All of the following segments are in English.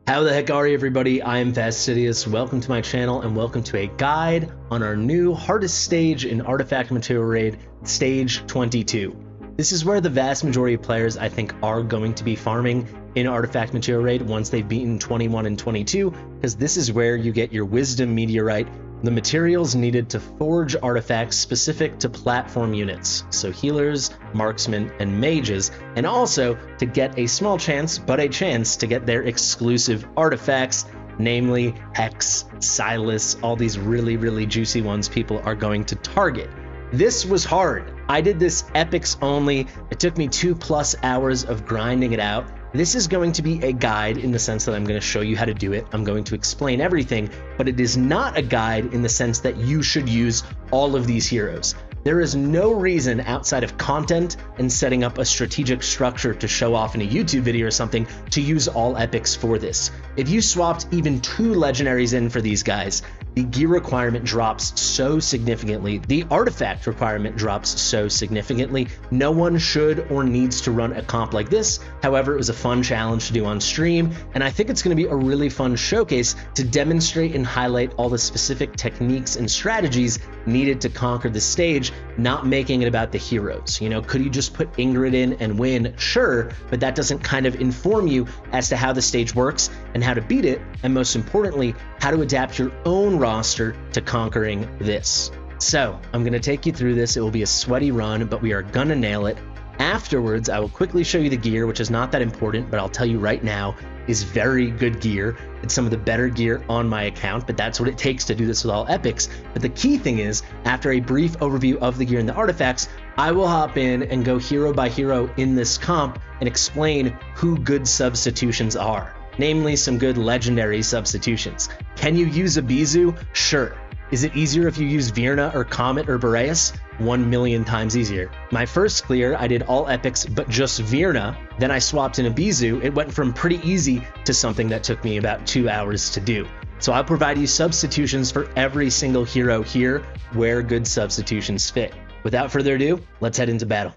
How the heck are you, everybody? I am Fastidious. Welcome to my channel and welcome to a guide on our new hardest stage in Artifact Material Raid, Stage 22. This is where the vast majority of players I think are going to be farming in Artifact Material Raid once they've beaten 21 and 22, because this is where you get your Wisdom Meteorite, the materials needed to forge artifacts specific to platform units, so healers, marksmen, and mages, and also to get a small chance, but a chance to get their exclusive artifacts, namely Hex, Silas, all these really juicy ones people are going to target. This was hard. I did this EPICS only. It took me 2+ hours of grinding it out. This is going to be a guide in the sense that I'm going to show you how to do it. I'm going to explain everything, but it is not a guide in the sense that you should use all of these heroes. There is no reason outside of content and setting up a strategic structure to show off in a YouTube video or something to use all epics for this. If you swapped even 2 legendaries in for these guys, the gear requirement drops so significantly, the artifact requirement drops so significantly. No one should or needs to run a comp like this. However, it was a fun challenge to do on stream, and I think it's going to be a really fun showcase to demonstrate and highlight all the specific techniques and strategies needed to conquer the stage, not making it about the heroes. You know, could you just put Ingrid in and win? Sure, but that doesn't kind of inform you as to how the stage works and how to beat it, and most importantly, how to adapt your own roster to conquering this. So I'm going to take you through this. It will be a sweaty run, but we are gonna nail it. Afterwards, I will quickly show you the gear, which is not that important, but I'll tell you right now is very good gear. It's some of the better gear on my account, but that's what it takes to do this with all epics. But the key thing is, after a brief overview of the gear and the artifacts, I will hop in and go hero by hero in this comp and explain who good substitutions are, namely some good legendary substitutions. Can you use a Bezo? Sure. Is it easier if you use Virna or Comet or Boreas? 1,000,000 times easier. My first clear, I did all epics but just Virna, then I swapped in a Bezo. It went from pretty easy to something that took me about 2 hours to do. So I'll provide you substitutions for every single hero here where good substitutions fit. Without further ado, let's head into battle.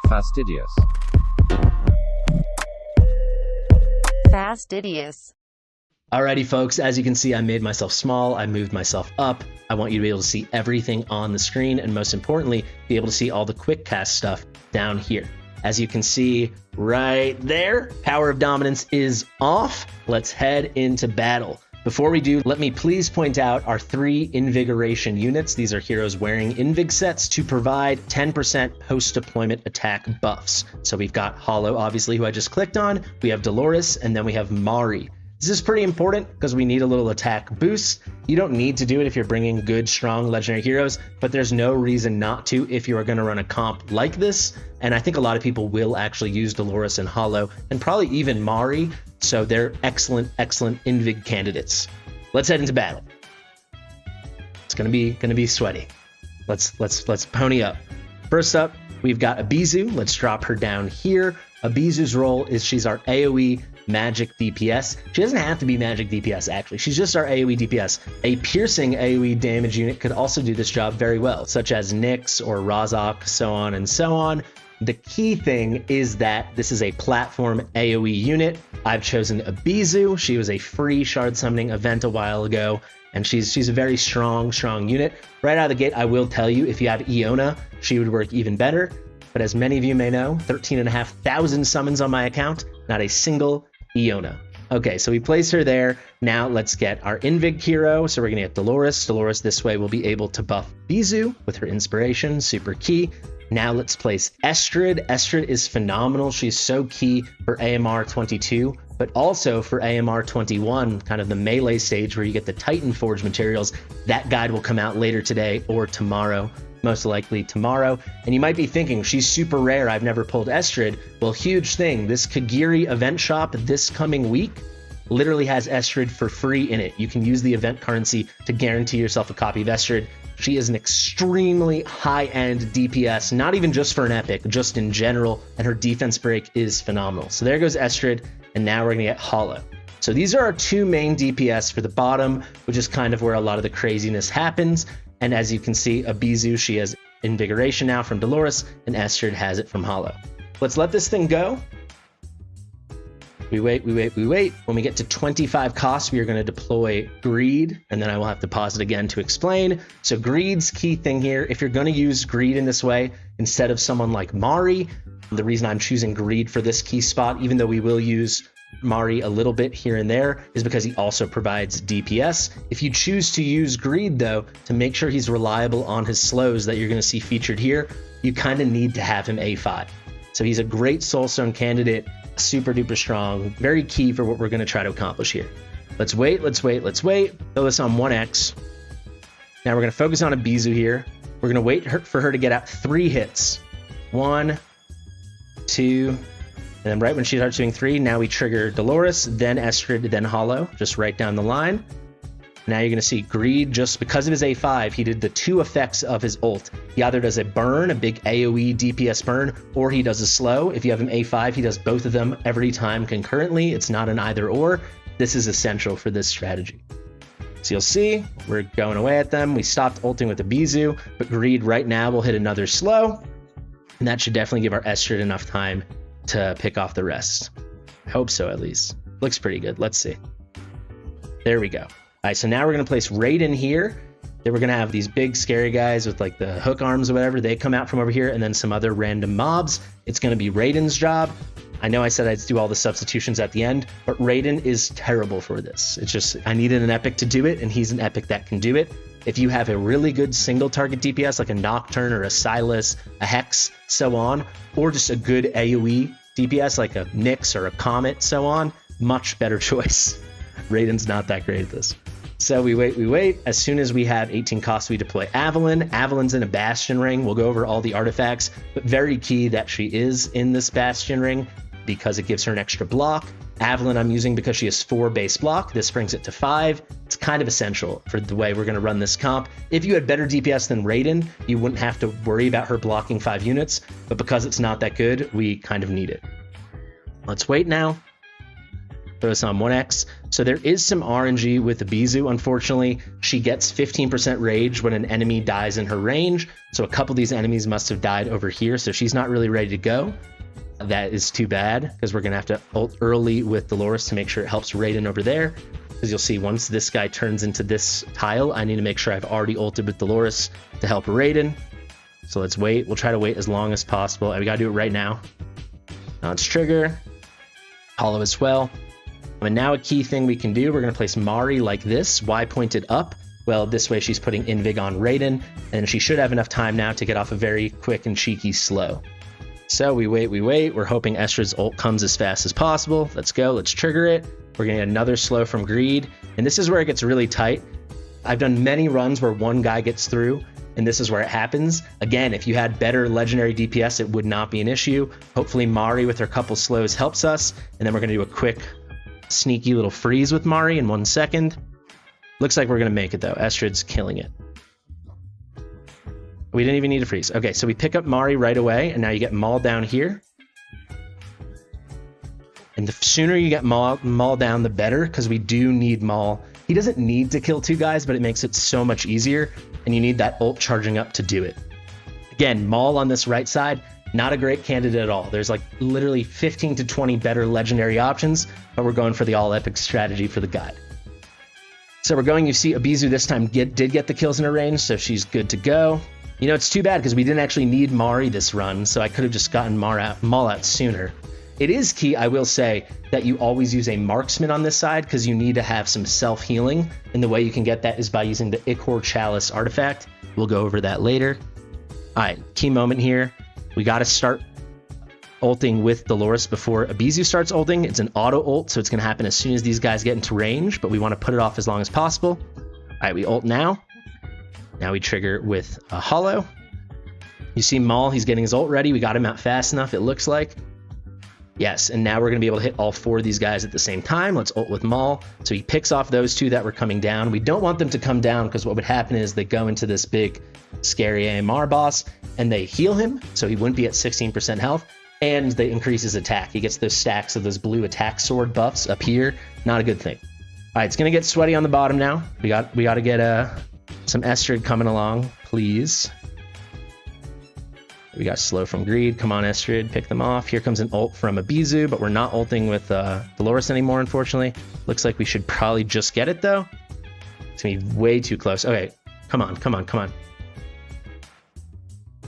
Fastidious. Fastidious. Alrighty folks, as you can see, I made myself small, I moved myself up. I want you to be able to see everything on the screen, and most importantly, be able to see all the quick cast stuff down here. As you can see right there, Power of Dominance is off. Let's head into battle. Before we do, let me please point out our 3 Invigoration units. These are heroes wearing Invig sets to provide 10% post-deployment attack buffs. So we've got Hollow, obviously, who I just clicked on. We have Dolores, and then we have Mari. This is pretty important because we need a little attack boost. You don't need to do it if you're bringing good, strong legendary heroes, but there's no reason not to if you are going to run a comp like this. And I think a lot of people will actually use Dolores and Hollow, and probably even Mari. So they're excellent Invig candidates. Let's head into battle. It's gonna be sweaty. Let's pony up. First up, we've got a Bezo. Let's drop her down here. A Bezo's role is she's our AoE magic DPS. She doesn't have to be magic DPS, actually. She's just our AoE DPS. A piercing AoE damage unit could also do this job very well, such as Nyx or Razak, so on and so on. The key thing is that this is a platform AoE unit. I've chosen a Bezo. She was a free shard summoning event a while ago, and she's a very strong unit. Right out of the gate, I will tell you, if you have Iona, she would work even better. But as many of you may know, 13,500 summons on my account, not a single Iona. Okay, so we place her there. Now let's get our Invig hero. So we're gonna get Dolores. Dolores this way will be able to buff Bezo with her inspiration, super key. Now let's place Estrid. Estrid is phenomenal. She's so key for AMR 22, but also for AMR 21, kind of the melee stage where you get the Titan Forge materials. That guide will come out later today or tomorrow, most likely tomorrow. And you might be thinking, she's super rare, I've never pulled Estrid. Well, huge thing, this Kagiri event shop this coming week literally has Estrid for free in it. You can use the event currency to guarantee yourself a copy of Estrid. She is an extremely high-end DPS, not even just for an epic, just in general, and her defense break is phenomenal. So there goes Estrid, and now we're gonna get Hollow. So these are our 2 main DPS for the bottom, which is kind of where a lot of the craziness happens. And as you can see, a Bezo, she has Invigoration now from Dolores, and Estrid has it from Hollow. Let's let this thing go. We wait. When we get to 25 costs, we are going to deploy Greed, and then I will have to pause it again to explain. So Greed's key thing here, if you're going to use Greed in this way, instead of someone like Mari, the reason I'm choosing Greed for this key spot, even though we will use Mari a little bit here and there, is because he also provides DPS. If you choose to use Greed, though, to make sure he's reliable on his slows that you're going to see featured here, you kind of need to have him A5. So he's a great Soulstone candidate, super duper strong, very key for what we're going to try to accomplish here. Let's wait. Throw this on 1x. Now we're going to focus on a Bizu here. We're going to wait for her to get out 3 hits. 1, 2, and then right when she starts doing 3, now we trigger Dolores, then Estrid, then Hollow, just right down the line. Now you're going to see Greed, just because of his A5, he did the 2 effects of his ult. He either does a burn, a big AoE DPS burn, or he does a slow. If you have him A5, he does both of them every time concurrently. It's not an either or. This is essential for this strategy. So you'll see, we're going away at them. We stopped ulting with the Bizu, but Greed right now will hit another slow, and that should definitely give our Estrid enough time to pick off the rest. I hope so, at least. Looks pretty good. Let's see. There we go. All right, so now we're going to place Raiden here. Then we're going to have these big scary guys with like the hook arms or whatever. They come out from over here, and then some other random mobs. It's going to be Raiden's job. I know I said I'd do all the substitutions at the end, but Raiden is terrible for this. It's just, I needed an epic to do it, and he's an epic that can do it. If you have a really good single target DPS, like a Nocturne or a Silas, a Hex, so on, or just a good AoE DPS, like a Nyx or a Comet, so on, much better choice. Raiden's not that great at this. So we wait. As soon as we have 18 costs, we deploy Avalon. Avalon's in a Bastion ring. We'll go over all the artifacts, but very key that she is in this Bastion ring because it gives her an extra block. Avalon I'm using because she has 4 base block. This brings it to 5. It's kind of essential for the way we're going to run this comp. If you had better DPS than Raiden, you wouldn't have to worry about her blocking 5 units, but because it's not that good, we kind of need it. Let's wait now. Throw this on 1x. So there is some RNG with the Bizu. Unfortunately, she gets 15% rage when an enemy dies in her range. So a couple of these enemies must have died over here. So she's not really ready to go. That is too bad because we're going to have to ult early with Dolores to make sure it helps Raiden over there. Because you'll see once this guy turns into this tile, I need to make sure I've already ulted with Dolores to help Raiden. So let's wait. We'll try to wait as long as possible. We got to do it right now. Now let's trigger. Hollow as well. And now a key thing we can do, we're going to place Mari like this, Y pointed up. Well, this way she's putting Invig on Raiden, and she should have enough time now to get off a very quick and cheeky slow. So we wait. We're hoping Estrid's ult comes as fast as possible. Let's go. Let's trigger it. We're going to get another slow from Greed. And this is where it gets really tight. I've done many runs where one guy gets through, and this is where it happens. Again, if you had better legendary DPS, it would not be an issue. Hopefully Mari with her couple slows helps us. And then we're going to do a quick sneaky little freeze with Mari in 1 second. Looks like we're going to make it, though. Estrid's killing it. We didn't even need to freeze. Okay, so we pick up Mari right away, and now you get Maul down here. And the sooner you get Maul down, the better, because we do need Maul. He doesn't need to kill 2 guys, but it makes it so much easier, and you need that ult charging up to do it. Again, Maul on this right side, not a great candidate at all. There's like literally 15 to 20 better legendary options, but we're going for the all epic strategy for the guide. So we're going, you see Abizu this time did get the kills in her range, so she's good to go. You know, it's too bad because we didn't actually need Mari this run, so I could have just gotten Maul out sooner. It is key, I will say, that you always use a marksman on this side because you need to have some self-healing, and the way you can get that is by using the Ichor Chalice artifact. We'll go over that later. All right, key moment here. We got to start ulting with Dolores before Abizu starts ulting. It's an auto ult, so it's going to happen as soon as these guys get into range, but we want to put it off as long as possible. All right, we ult now. Now we trigger with a Hollow. You see Maul, he's getting his ult ready. We got him out fast enough, it looks like. Yes, and now we're going to be able to hit all 4 of these guys at the same time. Let's ult with Maul. So he picks off those 2 that were coming down. We don't want them to come down because what would happen is they go into this big, scary AMR boss, and they heal him, so he wouldn't be at 16% health, and they increase his attack. He gets those stacks of those blue attack sword buffs up here. Not a good thing. All right, it's going to get sweaty on the bottom now. We got to get some Estrid coming along, please. We got slow from Greed. Come on, Estrid, pick them off. Here comes an ult from a Bezu, but we're not ulting with Dolores anymore, unfortunately. Looks like we should probably just get it, though. It's gonna be way too close. Okay, come on, come on, come on.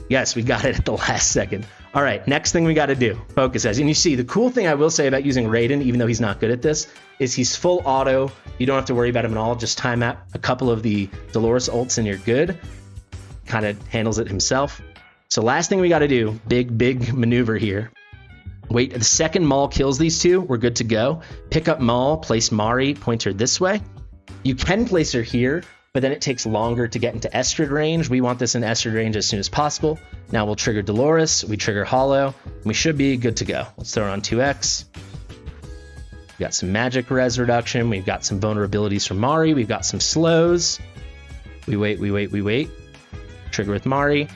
Yes, we got it at the last second. All right, next thing we got to do, focus as. And you see, the cool thing I will say about using Raiden, even though he's not good at this, is he's full auto. You don't have to worry about him at all. Just time out a couple of the Dolores ults and you're good. Kind of handles it himself. So last thing we got to do, big maneuver here. Wait, the second Maul kills these two, we're good to go. Pick up Maul, place Mari, point her this way. You can place her here, but then it takes longer to get into Estrid range. We want this in Estrid range as soon as possible. Now we'll trigger Dolores, we trigger Hollow, and we should be good to go. Let's throw it on 2x. We got some magic res reduction, we've got some vulnerabilities from Mari, we've got some slows. We wait. Trigger with Mari,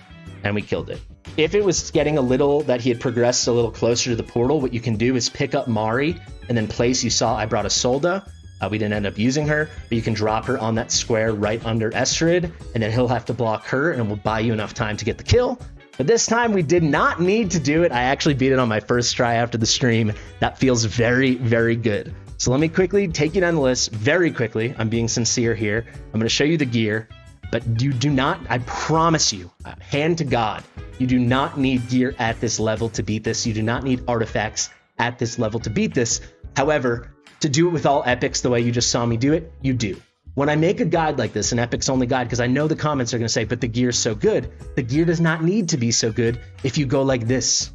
and we killed it. If it was getting a little that he had progressed a little closer to the portal, what you can do is pick up Mari and then place, you saw I brought a Solda. We didn't end up using her, but you can drop her on that square right under Estrid, and then he'll have to block her, and it will buy you enough time to get the kill. But this time we did not need to do it. I actually beat it on my first try after the stream. That feels very, very good. So let me quickly take you down the list very quickly. I'm being sincere here. I'm going to show you the gear, but you do not, I promise you, hand to God, you do not need gear at this level to beat this. You do not need artifacts at this level to beat this. However, to do it with all epics the way you just saw me do it, you do. When I make a guide like this, an epics only guide, because I know the comments are going to say, but the gear's so good. The gear does not need to be so good if you go like this.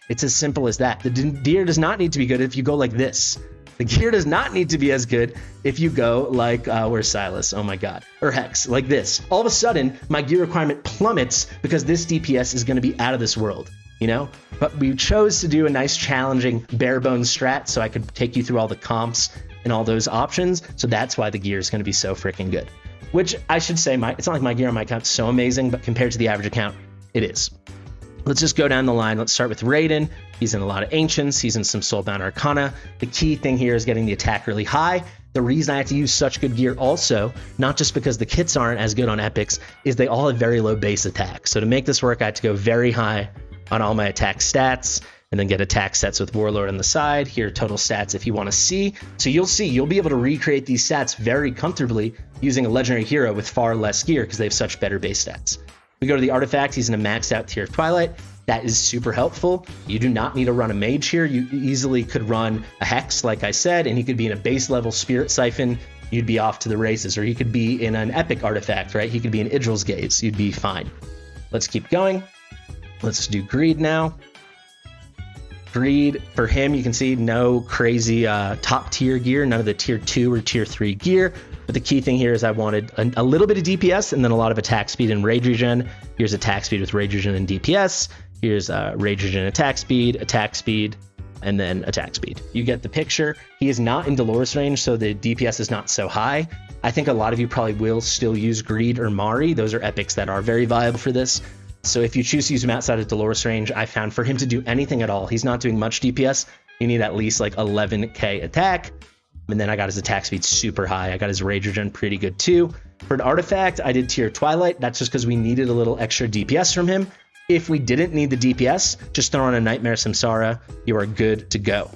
It's as simple as that. The gear does not need to be good if you go like this. The gear does not need to be as good if you go like, where's Silas? Oh my God. Or Hex, like this. All of a sudden, my gear requirement plummets because this DPS is going to be out of this world. You know, but we chose to do a nice challenging bare bones strat so I could take you through all the comps and all those options. So that's why the gear is going to be so freaking good, which I should say, it's not like my gear on my account is so amazing, but compared to the average account, it is. Let's just go down the line. Let's start with Raiden. He's in a lot of Ancients. He's in some Soulbound Arcana. The key thing here is getting the attack really high. The reason I have to use such good gear also, not just because the kits aren't as good on epics, is they all have very low base attack. So to make this work, I had to go very high on all my attack stats, and then get attack sets with Warlord on the side. Here are total stats if you want to see. So you'll be able to recreate these stats very comfortably using a legendary hero with far less gear because they have such better base stats. We go to the artifact, he's in a maxed out tier of Twilight. That is super helpful. You do not need to run a mage here. You easily could run a Hex, like I said, and he could be in a base level Spirit Siphon. You'd be off to the races, or he could be in an epic artifact, right? He could be in Idril's Gaze. You'd be fine. Let's keep going. Let's do Greed now. Greed, for him, you can see no crazy top tier gear, none of the tier 2 or tier 3 gear. But the key thing here is I wanted a little bit of DPS and then a lot of attack speed and rage regen. Here's attack speed with rage regen and DPS. Here's rage regen attack speed, and then attack speed. You get the picture. He is not in Dolores range, so the DPS is not so high. I think a lot of you probably will still use Greed or Mari. Those are epics that are very viable for this. So if you choose to use him outside of Dolores range, I found for him to do anything at all, he's not doing much DPS. You need at least like 11k attack. And then I got his attack speed super high. I got his rage regen pretty good too. For an artifact, I did tier Twilight. That's just because we needed a little extra DPS from him. If we didn't need the DPS, just throw on a Nightmare Samsara. You are good to go.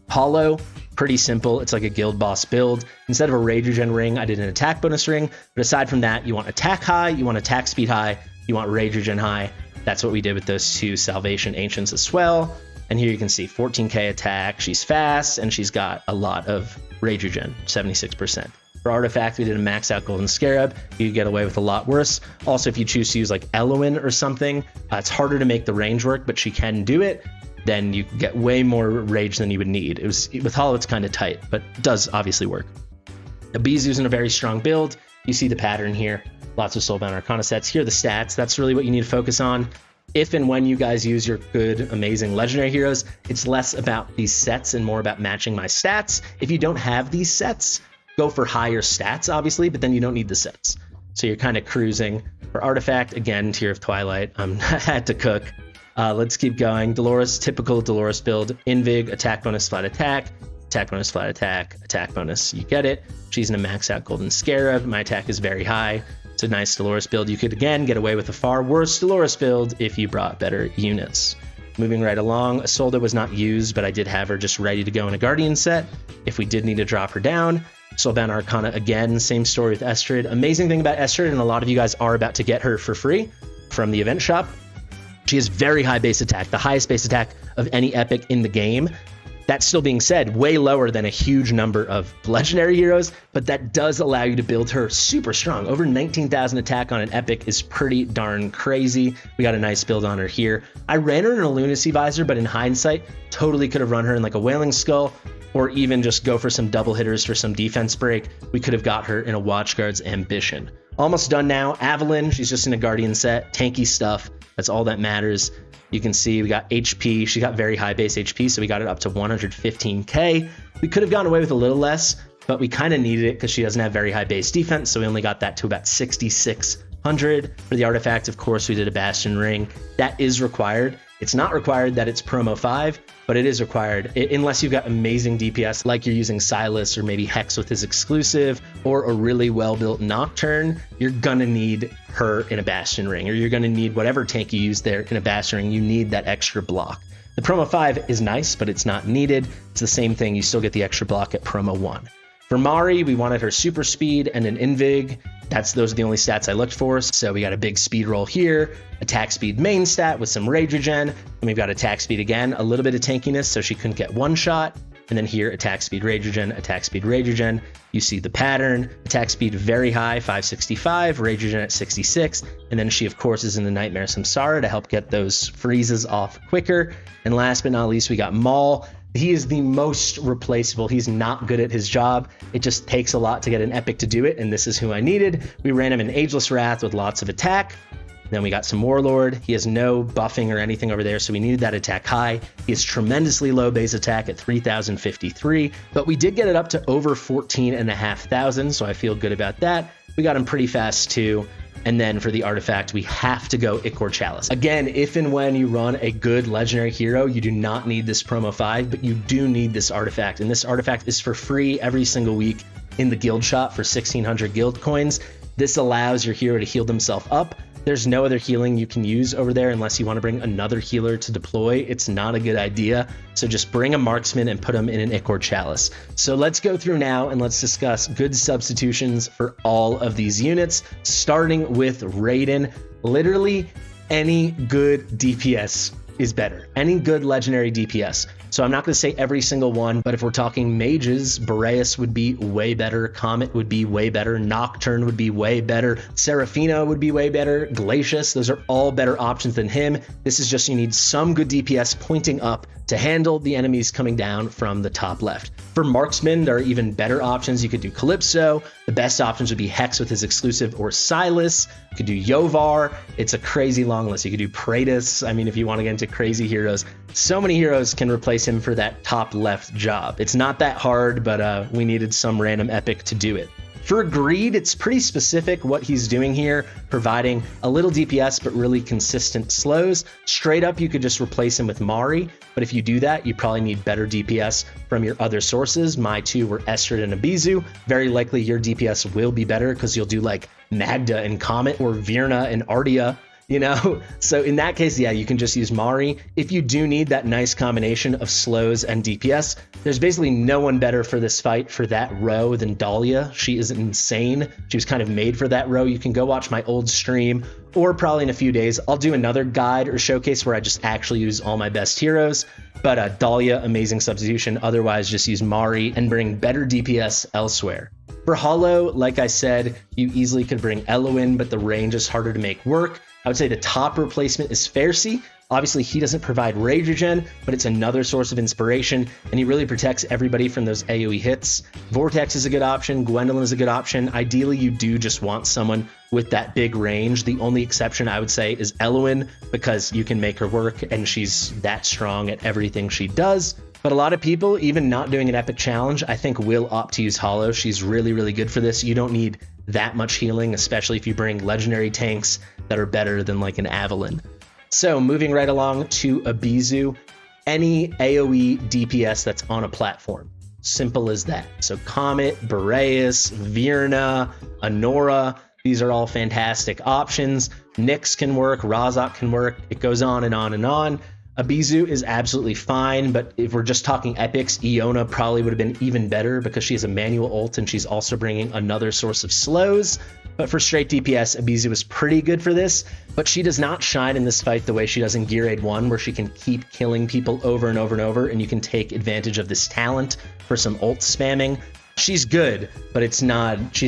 Hollow, pretty simple. It's like a guild boss build. Instead of a rage regen ring, I did an attack bonus ring. But aside from that, you want attack high, you want attack speed high, you want rage regen high. That's what we did with those two Salvation Ancients as well. And here you can see 14k attack. She's fast, and she's got a lot of rage regen, 76%. For artifact, we did a max out Golden Scarab. You get away with a lot worse. Also, if you choose to use like Eloin or something, it's harder to make the range work, but she can do it. Then you get way more rage than you would need. With Hollow, it's kind of tight, but it does obviously work. The Bezu's in a very strong build. You see the pattern here. Lots of Soulbound Arcana sets. Here are the stats. That's really what you need to focus on. If and when you guys use your good, amazing legendary heroes, it's less about these sets and more about matching my stats. If you don't have these sets, go for higher stats, obviously, but then you don't need the sets. So you're kind of cruising. For artifact, again, tier of Twilight. I had to cook. Let's keep going. Dolores, typical Dolores build. Invig, attack bonus, flat attack. Attack bonus, flat attack. Attack bonus, you get it. She's in a max out Golden Scarab. My attack is very high. It's a nice Dolores build. You could, again, get away with a far worse Dolores build if you brought better units. Moving right along, Isolde was not used, but I did have her just ready to go in a Guardian set if we did need to drop her down. Soulbound Arcana again, same story with Estrid. Amazing thing about Estrid, and a lot of you guys are about to get her for free from the event shop. She has very high base attack, the highest base attack of any epic in the game. That still being said, way lower than a huge number of legendary heroes, but that does allow you to build her super strong. Over 19,000 attack on an epic is pretty darn crazy. We got a nice build on her here. I ran her in a Lunacy Visor, but in hindsight, totally could have run her in like a Wailing Skull, or even just go for some double hitters for some defense break. We could have got her in a Watchguard's Ambition. Almost done now. Avalyn, she's just in a Guardian set. Tanky stuff. That's all that matters. You can see we got HP. She got very high base HP, so we got it up to 115k. We could have gone away with a little less, but we kind of needed it because she doesn't have very high base defense, so we only got that to about 6,600. For the artifact, of course, we did a Bastion Ring. That is required. It's not required that it's promo 5, but it is required unless you've got amazing DPS like you're using Silas or maybe Hex with his exclusive or a really well-built Nocturne. You're gonna need her in a Bastion Ring, or you're gonna need whatever tank you use there in a Bastion Ring. You need that extra block. The promo 5 is nice, but it's not needed. It's the same thing. You still get the extra block at promo 1. For Mari, we wanted her super speed and an Invig. Those are the only stats I looked for. So we got a big speed roll here, attack speed main stat with some rage regen, and we've got attack speed again, a little bit of tankiness so she couldn't get one shot. And then here, attack speed rage regen, attack speed rage regen. You see the pattern, attack speed very high, 565, rage regen at 66. And then she, of course, is in the Nightmare Samsara to help get those freezes off quicker. And last but not least, we got Maul. He is the most replaceable. He's not good at his job. It just takes a lot to get an epic to do it, and this is who I needed. We ran him in Ageless Wrath with lots of attack. Then we got some Warlord. He has no buffing or anything over there, so we needed that attack high. He has tremendously low base attack at 3,053, but we did get it up to over 14,500, so I feel good about that. We got him pretty fast too. And then for the artifact, we have to go Ichor Chalice. Again, if and when you run a good legendary hero, you do not need this promo 5, but you do need this artifact. And this artifact is for free every single week in the guild shop for 1,600 guild coins. This allows your hero to heal themselves up. There's no other healing you can use over there unless you want to bring another healer to deploy. It's not a good idea. So just bring a marksman and put him in an Ichor Chalice. So let's go through now and let's discuss good substitutions for all of these units, starting with Raiden. Literally any good DPS is better. Any good legendary DPS. So I'm not going to say every single one, but if we're talking mages, Boreas would be way better, Comet would be way better, Nocturne would be way better, Seraphina would be way better, Glacius, those are all better options than him. This is just you need some good DPS pointing up to handle the enemies coming down from the top left. For marksmen, there are even better options. You could do Calypso. The best options would be Hex with his exclusive or Silas. You could do Yovar. It's a crazy long list. You could do Praetus. I mean, if you want to get into crazy heroes, so many heroes can replace him for that top left job. It's not that hard, but we needed some random epic to do it. For Greed, it's pretty specific what he's doing here, providing a little DPS but really consistent slows. Straight up, you could just replace him with Mari, but if you do that, you probably need better DPS from your other sources. My two were Estrid and Abizu. Very likely your DPS will be better because you'll do like Magda and Comet or Virna and Ardia, you know? So in that case, yeah, you can just use Mari. If you do need that nice combination of slows and DPS, there's basically no one better for this fight for that row than Dahlia. She is insane. She was kind of made for that row. You can go watch my old stream, or probably in a few days, I'll do another guide or showcase where I just actually use all my best heroes. But Dahlia, amazing substitution. Otherwise, just use Mari and bring better DPS elsewhere. For Hollow, like I said, you easily could bring Eloin, but the range is harder to make work. I would say the top replacement is Pharisee. Obviously, he doesn't provide rage regen, but it's another source of inspiration, and he really protects everybody from those AoE hits. Vortex is a good option. Gwendolyn is a good option. Ideally, you do just want someone with that big range. The only exception I would say is Eloin, because you can make her work, and she's that strong at everything she does. But a lot of people, even not doing an epic challenge, I think will opt to use Hollow. She's really, really good for this. You don't need that much healing, especially if you bring legendary tanks that are better than like an Avalyn. So moving right along to Abizu, any AoE DPS that's on a platform. Simple as that. So Comet, Boreas, Virna, Anora, These are all fantastic options. Nyx can work, Razak can work. It goes on and on and on. Abizu is absolutely fine, but if we're just talking epics, Iona probably would have been even better because she has a manual ult and she's also bringing another source of slows. But for straight DPS, Abizu is pretty good for this, but she does not shine in this fight the way she does in Gear Aid 1, where she can keep killing people over and over and over, and you can take advantage of this talent for some ult spamming. She's good, but she's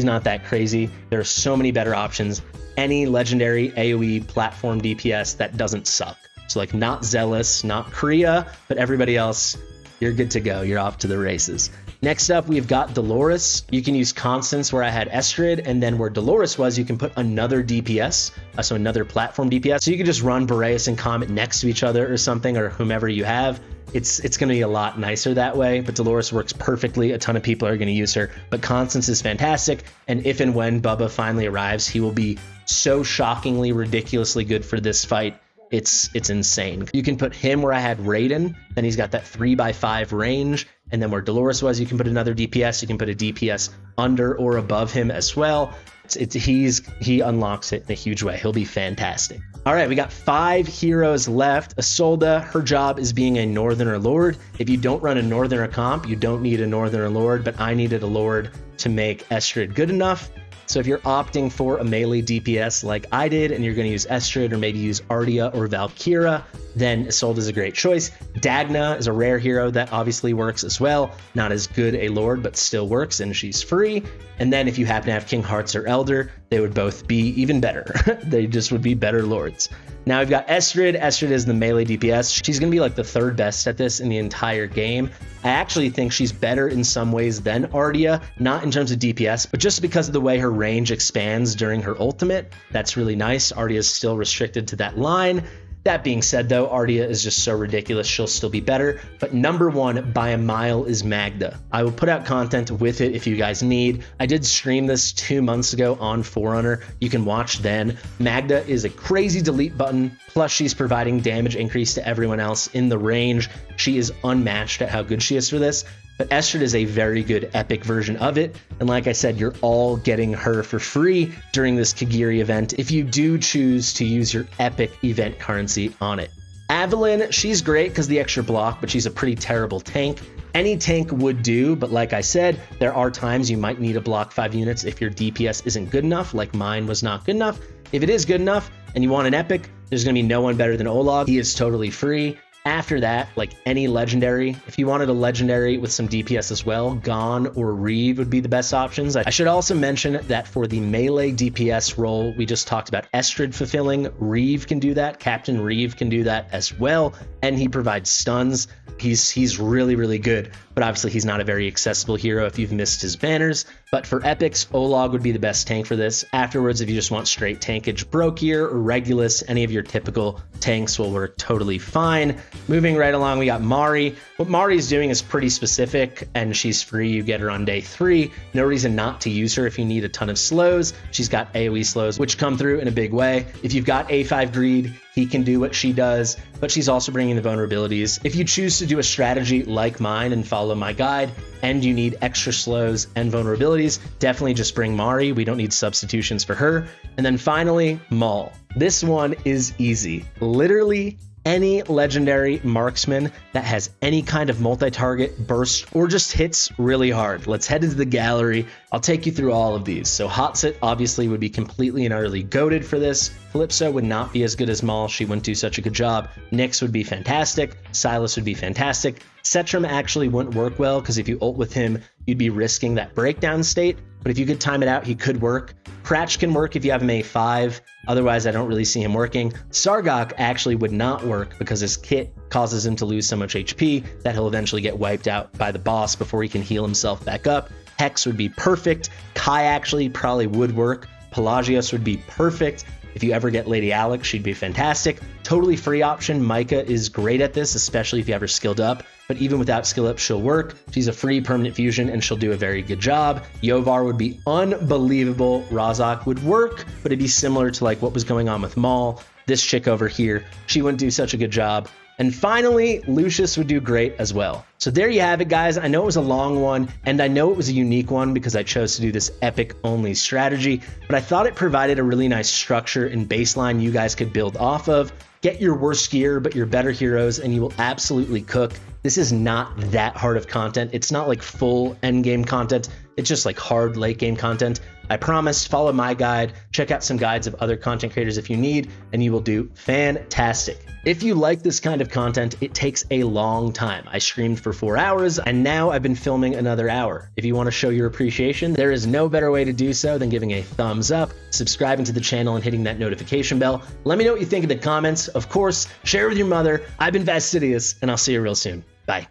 not that crazy. There are so many better options. Any legendary AoE platform DPS that doesn't suck. So like not Zealous, not Korea, but everybody else, you're good to go. You're off to the races. Next up, we've got Dolores. You can use Constance where I had Estrid, and then where Dolores was, you can put another DPS, so another platform DPS. So you can just run Boreas and Comet next to each other or something, or whomever you have. It's going to be a lot nicer that way, but Dolores works perfectly. A ton of people are going to use her, but Constance is fantastic, and if and when Bubba finally arrives, he will be so shockingly, ridiculously good for this fight. It's insane. You can put him where I had Raiden, then he's got that 3x5 range, and then where Dolores was, you can put another DPS. You can put a DPS under or above him as well. He unlocks it in a huge way. He'll be fantastic. All right, we got 5 heroes left. Isolde, her job is being a Northerner Lord. If you don't run a Northerner comp, you don't need a Northerner Lord, but I needed a Lord to make Estrid good enough. So if you're opting for a melee DPS like I did, and you're going to use Estrid or maybe use Ardia or Valkyra, then Isolde is a great choice. Dagna is a rare hero that obviously works as well. Not as good a Lord, but still works, and she's free. And then if you happen to have King Hearts or Elder, they would both be even better. They just would be better Lords. Now we've got Estrid. Estrid is the melee DPS. She's going to be like the 3rd best at this in the entire game. I actually think she's better in some ways than Ardia, not in terms of DPS, but just because of the way her range expands during her ultimate. That's really nice. Ardia is still restricted to that line. That being said, though, Ardia is just so ridiculous, she'll still be better. But number 1 by a mile is Magda. I will put out content with it if you guys need. I did stream this 2 months ago on Forerunner. You can watch then. Magda is a crazy delete button, plus she's providing damage increase to everyone else in the range. She is unmatched at how good she is for this. But Estrid is a very good epic version of it, and like I said, you're all getting her for free during this Kagiri event if you do choose to use your epic event currency on it. Evelyn, she's great because the extra block, but she's a pretty terrible tank. Any tank would do, but like I said, there are times you might need a block 5 units if your DPS isn't good enough, like mine was not good enough. If it is good enough and you want an epic, there's going to be no one better than Olog. He is totally free. After that, like any legendary, if you wanted a legendary with some DPS as well, Gon or Reeve would be the best options. I should also mention that for the melee DPS role, we just talked about Estrid fulfilling. Reeve can do that. Captain Reeve can do that as well, and he provides stuns. He's really, really good, but obviously he's not a very accessible hero if you've missed his banners. But for epics, Olog would be the best tank for this. Afterwards, if you just want straight tankage, Brokir or Regulus, any of your typical tanks will work totally fine. Moving right along, we got Mari. What Mari's doing is pretty specific, and she's free. You get her on day 3. No reason not to use her if you need a ton of slows. She's got AoE slows, which come through in a big way. If you've got A5 Greed, he can do what she does, but she's also bringing the vulnerabilities. If you choose to do a strategy like mine and follow my guide, and you need extra slows and vulnerabilities, definitely just bring Mari. We don't need substitutions for her. And then finally, Maul. This one is easy. Literally any legendary marksman that has any kind of multi-target, burst, or just hits really hard. Let's head into the gallery. I'll take you through all of these. So Hotsit obviously would be completely and utterly goated for this. Calypso would not be as good as Maul. She wouldn't do such a good job. Nyx would be fantastic. Silas would be fantastic. Setram actually wouldn't work well because if you ult with him, you'd be risking that breakdown state. But if you could time it out, he could work. Cratch can work if you have him A5. Otherwise, I don't really see him working. Sargok actually would not work because his kit causes him to lose so much HP that he'll eventually get wiped out by the boss before he can heal himself back up. Hex would be perfect. Kai actually probably would work. Pelagios would be perfect. If you ever get Lady Alex, she'd be fantastic. Totally free option. Micah is great at this, especially if you have her skilled up. But even without skill up, she'll work. She's a free permanent fusion, and she'll do a very good job. Yovar would be unbelievable. Razak would work, but it'd be similar to like what was going on with Maul. This chick over here, she wouldn't do such a good job. And finally, Lucius would do great as well. So there you have it, guys. I know it was a long one, and I know it was a unique one because I chose to do this epic-only strategy, but I thought it provided a really nice structure and baseline you guys could build off of. Get your worst gear, but your better heroes, and you will absolutely cook. This is not that hard of content. It's not like full endgame content. It's just like hard late game content. I promise, follow my guide, check out some guides of other content creators if you need, and you will do fantastic. If you like this kind of content, it takes a long time. I streamed for 4 hours, and now I've been filming another hour. If you want to show your appreciation, there is no better way to do so than giving a thumbs up, subscribing to the channel, and hitting that notification bell. Let me know what you think in the comments. Of course, share with your mother. I've been Fastidious, and I'll see you real soon. Bye.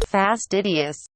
Fastidious.